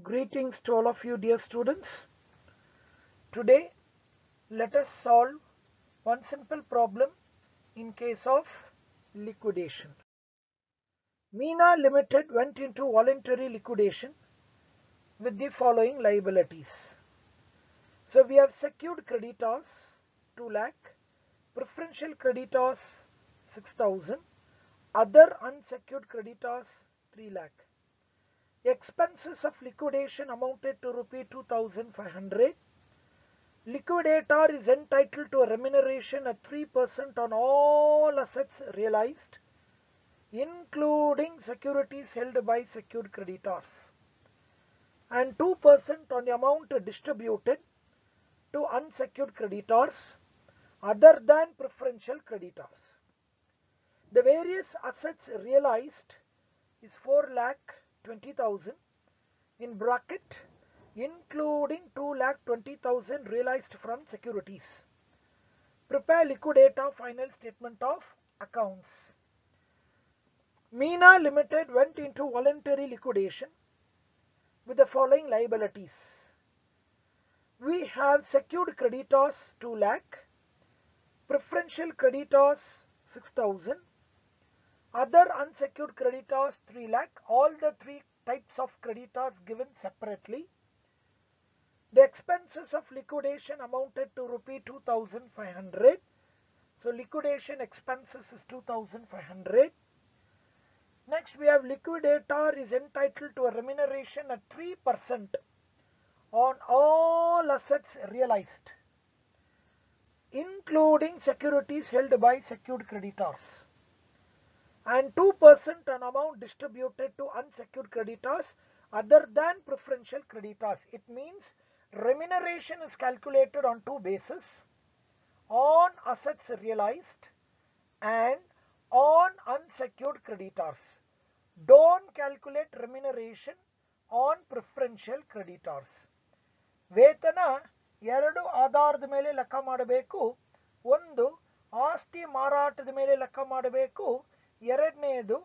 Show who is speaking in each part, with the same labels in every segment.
Speaker 1: Greetings to all of you dear students. Today let us solve one simple problem in case of liquidation. Meena Limited went into voluntary liquidation with the following liabilities. So we have secured creditors 2 lakh, preferential creditors 6,000, other unsecured creditors 3 lakh. Expenses of liquidation amounted to Rs 2,500. Liquidator is entitled to a remuneration at 3% on all assets realized, including securities held by secured creditors, and 2% on the amount distributed to unsecured creditors other than preferential creditors. The various assets realized is 4,20,000 in bracket including 2,20,000 realized from securities. Prepare liquidator final statement of accounts. Meena Limited went into voluntary liquidation with the following liabilities. We have secured creditors 2 lakh, preferential creditors 6,000, other unsecured creditors 3 lakh, all the three types of creditors given separately. The expenses of liquidation amounted to Rs 2,500. So liquidation expenses is 2,500. Next we have liquidator is entitled to a remuneration at 3% on all assets realized, including securities held by secured creditors, and 2% on amount distributed to unsecured creditors other than preferential creditors. It means remuneration is calculated on two bases: on assets realized and on unsecured creditors. Don't calculate remuneration on preferential creditors. ವೇತನ ಎರಡು ಆಧಾರದ ಮೇಲೆ ಲೆಕ್ಕ ಮಾಡಬೇಕು. ಒಂದು ಆಸ್ತಿ ಮಾರಾಟದ ಮೇಲೆ ಲೆಕ್ಕ ಮಾಡಬೇಕು, ಎರಡನೆಯದು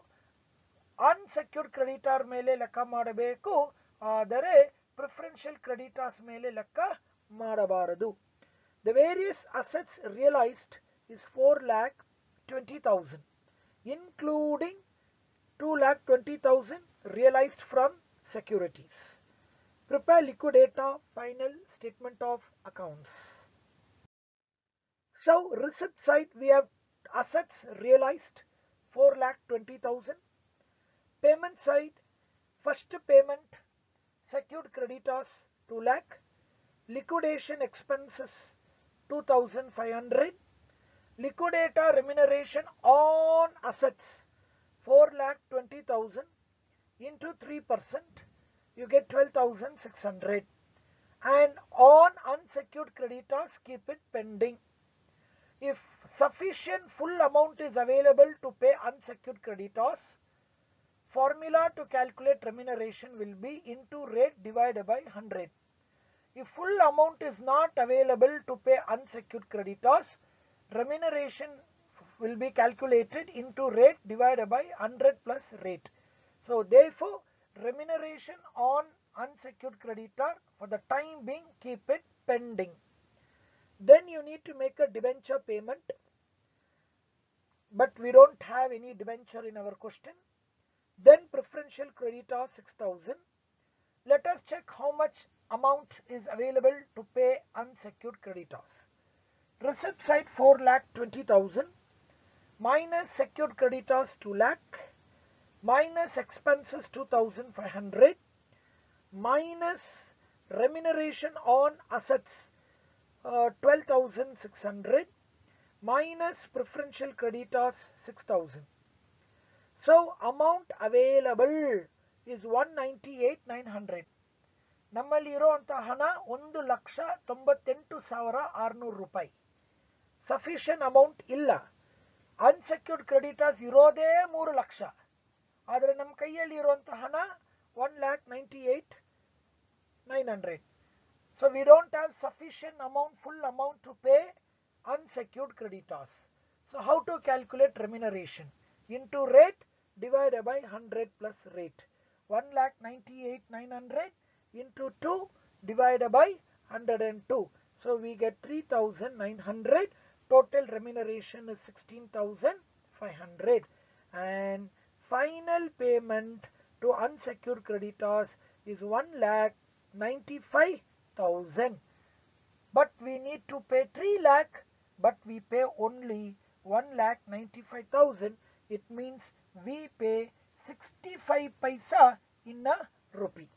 Speaker 1: ಅನ್ಸೆಕ್ಯೂರ್ಡ್ ಕ್ರೆಡಿಟಾರ್ ಮೇಲೆ ಲೆಕ್ಕ ಮಾಡಬೇಕು. ಆದರೆ ಪ್ರಿಫರೆನ್ಷಿಯಲ್ ಕ್ರೆಡಿಟಾರ್ಸ್ ಮೇಲೆ ಲೆಕ್ಕ ಮಾಡಬಾರದು. The various assets realized is 4,20,000 including 2,20,000 realized from securities. Prepare liquidator final statement of accounts. So receipt side we have assets realized 4,20,000. Payment side, first payment secured creditors 2 lakh, liquidation expenses 2,500, liquidator remuneration on assets 4,20,000 into 3%, you get 12,600, and on unsecured creditors keep it pending. If sufficient full amount is available to pay unsecured creditors, formula to calculate remuneration will be into rate divided by 100. If full amount is not available to pay unsecured creditors, remuneration will be calculated into rate divided by 100 plus rate. So therefore remuneration on unsecured creditor for the time being keep it pending. Then you need to make a debenture payment, but we don't have any debenture in our question. Then preferential creditor 6,000. Let us check how much amount is available to pay unsecured creditors. Receipt side 4,20,000 minus secured creditors 2 lakh minus expenses 2,500 minus remuneration on assets 12,600 minus preferential creditors 6,000. So amount available is 198,900. ನಮ್ಮಲ್ಲಿ ಇರುವಂತ ಹಣ 1,98,600 ರೂಪಾಯಿ. Sufficient amount ಇಲ್ಲ. Unsecured creditors ಇರೋದೇ 3 ಲಕ್ಷ. ಆದರೆ ನಮ್ಮ ಕೈಯಲ್ಲಿ ಇರುವಂತ ಹಣ 1,98,900. So we don't have sufficient amount, full amount to pay unsecured creditors. So how to calculate remuneration? Into rate divided by 100 plus rate. 1,98,900 into 2 divided by 102. So we get 3,900. Total remuneration is 16,500. And final payment to unsecured creditors is 1,95,000. But we need to pay 3 lakh, but we pay only 1,95,000. It means we pay 65 paisa in a rupee.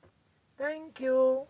Speaker 1: Thank you.